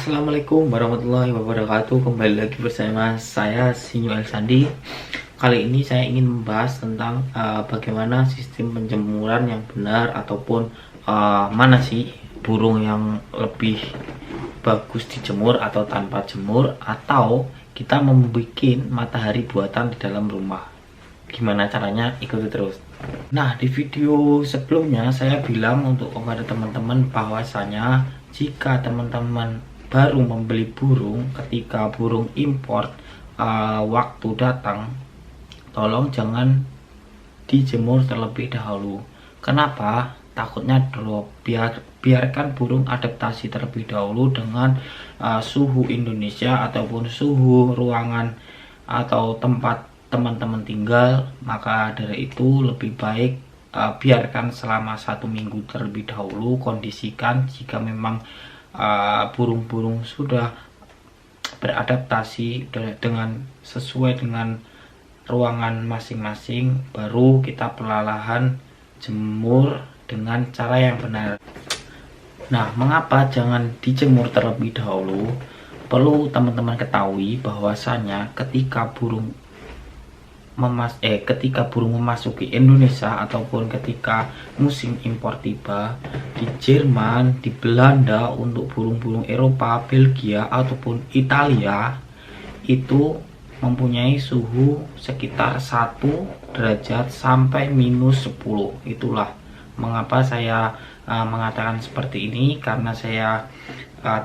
Assalamualaikum warahmatullahi wabarakatuh. Kembali lagi bersama saya Sinyuel Sandi. Kali ini saya ingin membahas tentang bagaimana sistem penjemuran yang benar, ataupun mana sih burung yang lebih bagus dijemur atau tanpa jemur, atau kita membuat matahari buatan di dalam rumah. Gimana caranya? Ikuti terus. Nah, di video sebelumnya saya bilang untuk kepada teman-teman bahwasanya jika teman-teman baru membeli burung, ketika burung import waktu datang, tolong jangan dijemur terlebih dahulu. Kenapa? Takutnya drop. Biarkan burung adaptasi terlebih dahulu dengan suhu Indonesia ataupun suhu ruangan atau tempat teman-teman tinggal. Maka dari itu lebih baik biarkan selama 1 minggu terlebih dahulu. Kondisikan jika memang burung-burung sudah beradaptasi dengan sesuai dengan ruangan masing-masing, baru kita perlahan jemur dengan cara yang benar. Nah, mengapa jangan dijemur terlebih dahulu? Perlu teman-teman ketahui bahwasanya ketika burung memasuki Indonesia ataupun ketika musim impor tiba di Jerman, di Belanda, untuk burung-burung Eropa, Belgia ataupun Italia, itu mempunyai suhu sekitar 1 derajat sampai -10. Itulah mengapa saya mengatakan seperti ini, karena saya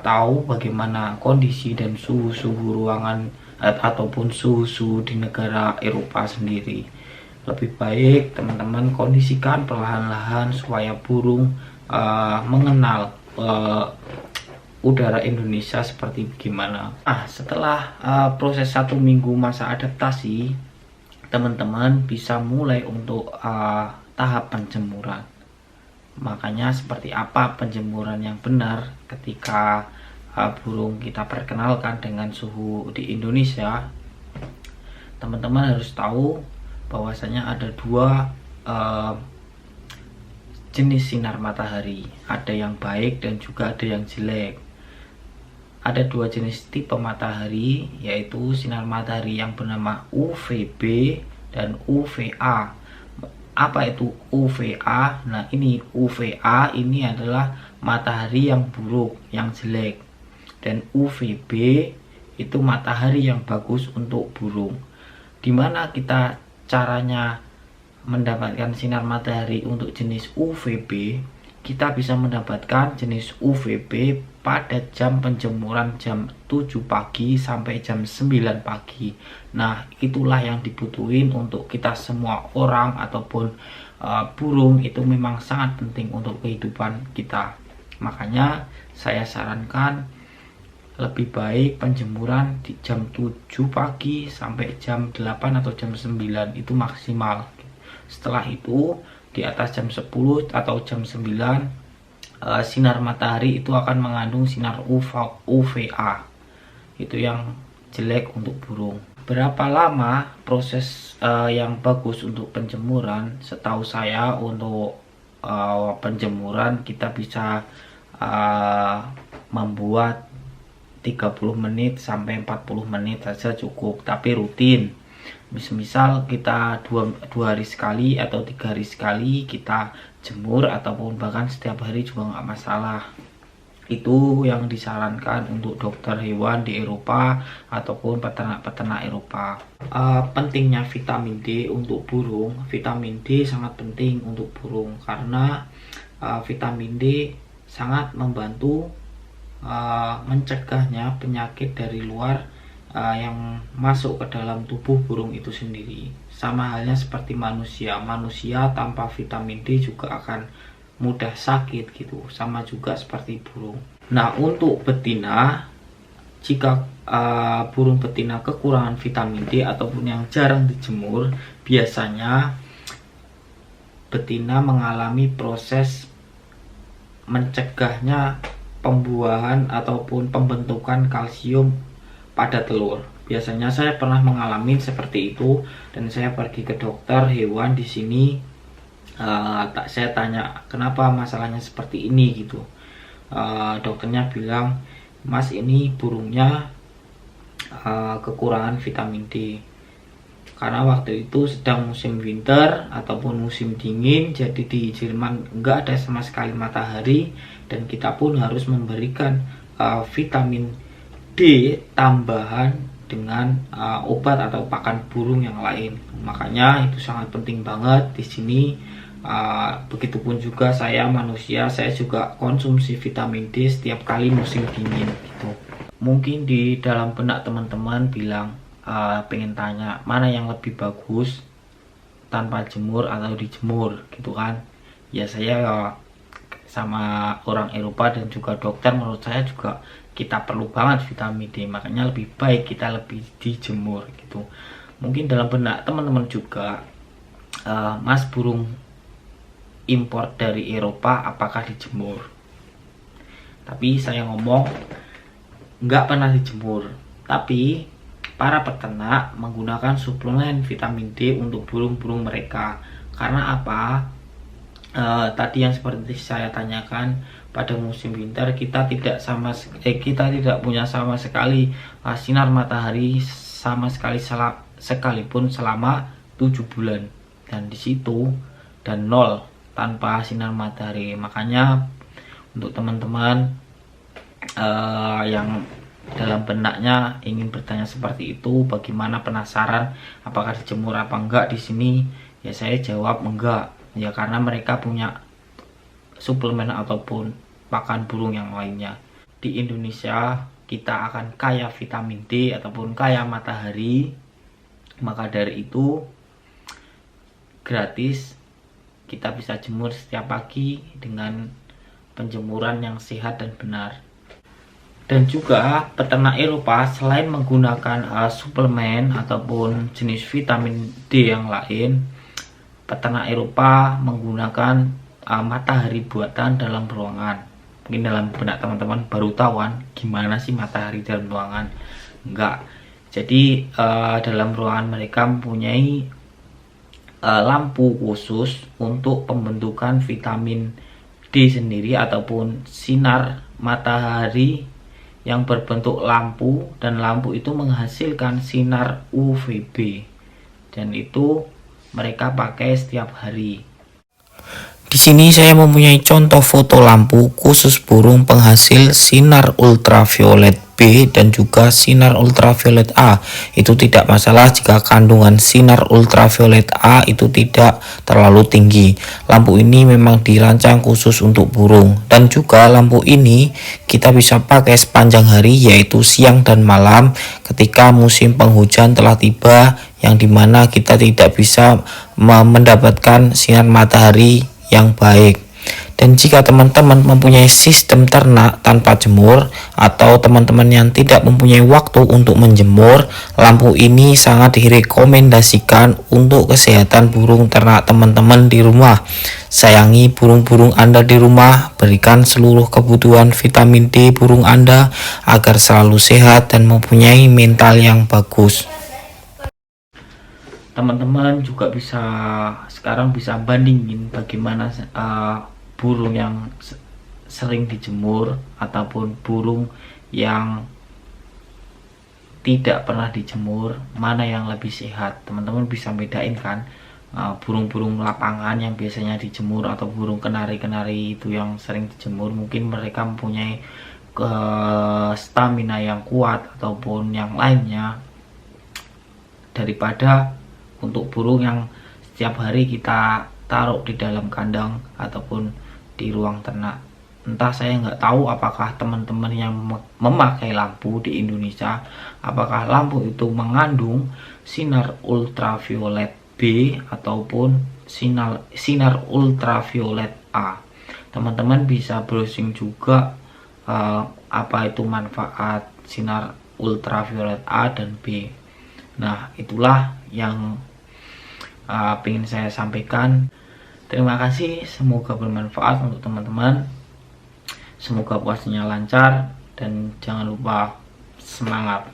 tahu bagaimana kondisi dan suhu-suhu ruangan ataupun suhu di negara Eropa sendiri. Lebih baik teman-teman kondisikan perlahan-lahan supaya burung mengenal udara Indonesia seperti bagaimana. Setelah proses 1 minggu masa adaptasi, teman-teman bisa mulai untuk tahap penjemuran. Makanya seperti apa penjemuran yang benar ketika burung kita perkenalkan dengan suhu di Indonesia. Teman-teman harus tahu bahwasanya ada 2 jenis sinar matahari, ada yang baik dan juga ada yang jelek. Ada 2 jenis tipe matahari, yaitu sinar matahari yang bernama UVB dan UVA. Apa itu UVA? Nah, ini UVA ini adalah matahari yang buruk, yang jelek. Dan UVB itu matahari yang bagus untuk burung. Dimana kita caranya mendapatkan sinar matahari untuk jenis UVB? Kita bisa mendapatkan jenis UVB pada jam penjemuran jam 7 pagi sampai jam 9 pagi. Nah, itulah yang dibutuhin untuk kita semua orang ataupun burung. Itu memang sangat penting untuk kehidupan kita. Makanya saya sarankan lebih baik penjemuran di jam 7 pagi sampai jam 8 atau jam 9 itu maksimal. Setelah itu di atas jam 10 atau jam 9 sinar matahari itu akan mengandung sinar UVA. Itu yang jelek untuk burung. Berapa lama proses yang bagus untuk penjemuran? Setahu saya untuk penjemuran kita bisa membuat 30 menit sampai 40 menit saja cukup, tapi rutin. Misal kita 2 hari sekali atau 3 hari sekali kita jemur, ataupun bahkan setiap hari juga nggak masalah. Itu yang disarankan untuk dokter hewan di Eropa ataupun peternak-peternak Eropa. Pentingnya vitamin D untuk burung. Vitamin D sangat penting untuk burung karena vitamin D sangat membantu mencegahnya penyakit dari luar yang masuk ke dalam tubuh burung itu sendiri. Sama halnya seperti manusia tanpa vitamin D juga akan mudah sakit gitu, sama juga seperti burung. Nah, untuk betina, jika burung betina kekurangan vitamin D ataupun yang jarang dijemur, biasanya betina mengalami proses mencegahnya pembuahan ataupun pembentukan kalsium pada telur. Biasanya saya pernah mengalami seperti itu dan saya pergi ke dokter hewan di sini. Saya tanya kenapa masalahnya seperti ini gitu. Dokternya bilang Mas ini burungnya kekurangan vitamin D karena waktu itu sedang musim winter ataupun musim dingin, jadi di Jerman enggak ada sama sekali matahari dan kita pun harus memberikan vitamin D tambahan dengan obat atau pakan burung yang lain. Makanya itu sangat penting banget di sini. Begitupun juga saya manusia, saya juga konsumsi vitamin D setiap kali musim dingin gitu. Mungkin di dalam benak teman-teman bilang pengen tanya mana yang lebih bagus, tanpa jemur atau dijemur gitu kan. Ya saya sama orang Eropa dan juga dokter, menurut saya juga kita perlu banget vitamin D, makanya lebih baik kita lebih dijemur gitu. Mungkin dalam benak teman-teman juga, Mas, burung impor dari Eropa apakah dijemur? Tapi saya ngomong nggak pernah dijemur, tapi para peternak menggunakan suplemen vitamin D untuk burung-burung mereka. Karena apa? Tadi yang seperti saya tanyakan, pada musim winter kita tidak punya sama sekali sinar matahari sama sekali sekalipun selama 7 bulan, dan di situ dan 0 tanpa sinar matahari. Makanya untuk teman-teman yang dalam benaknya ingin bertanya seperti itu, bagaimana, penasaran apakah dijemur apa enggak di sini, ya saya jawab enggak. Ya karena mereka punya suplemen ataupun pakan burung yang lainnya. Di Indonesia kita akan kaya vitamin D ataupun kaya matahari, maka dari itu gratis kita bisa jemur setiap pagi dengan penjemuran yang sehat dan benar. Dan juga peternak Eropa selain menggunakan suplemen ataupun jenis vitamin D yang lain, peternak Eropa menggunakan matahari buatan dalam ruangan. Mungkin dalam benak teman-teman baru tahuan gimana sih matahari dalam ruangan. Enggak. Jadi dalam ruangan mereka mempunyai lampu khusus untuk pembentukan vitamin D sendiri ataupun sinar matahari yang berbentuk lampu, dan lampu itu menghasilkan sinar UVB, dan itu mereka pakai setiap hari. Di sini saya mempunyai contoh foto lampu khusus burung penghasil sinar ultraviolet B dan juga sinar ultraviolet A. Itu tidak masalah jika kandungan sinar ultraviolet A itu tidak terlalu tinggi. Lampu ini memang dirancang khusus untuk burung, dan juga lampu ini kita bisa pakai sepanjang hari, yaitu siang dan malam ketika musim penghujan telah tiba, yang dimana kita tidak bisa mendapatkan sinar matahari yang baik. Dan jika teman-teman mempunyai sistem ternak tanpa jemur atau teman-teman yang tidak mempunyai waktu untuk menjemur, lampu ini sangat direkomendasikan untuk kesehatan burung ternak teman-teman di rumah. Sayangi burung-burung Anda di rumah, berikan seluruh kebutuhan vitamin D burung Anda agar selalu sehat dan mempunyai mental yang bagus. Teman-teman juga sekarang bisa bandingin bagaimana burung yang sering dijemur ataupun burung yang tidak pernah dijemur, mana yang lebih sehat. Teman-teman bisa bedain kan, burung-burung lapangan yang biasanya dijemur atau burung kenari-kenari itu yang sering dijemur, mungkin mereka mempunyai stamina yang kuat ataupun yang lainnya, daripada untuk burung yang setiap hari kita taruh di dalam kandang ataupun di ruang ternak. Entah, saya nggak tahu apakah teman-teman yang memakai lampu di Indonesia, apakah lampu itu mengandung sinar ultraviolet B ataupun sinar ultraviolet A. Teman-teman bisa browsing juga apa itu manfaat sinar ultraviolet A dan B. Nah, itulah yang ingin saya sampaikan. Terima kasih, semoga bermanfaat untuk teman-teman. Semoga puasanya lancar dan jangan lupa semangat.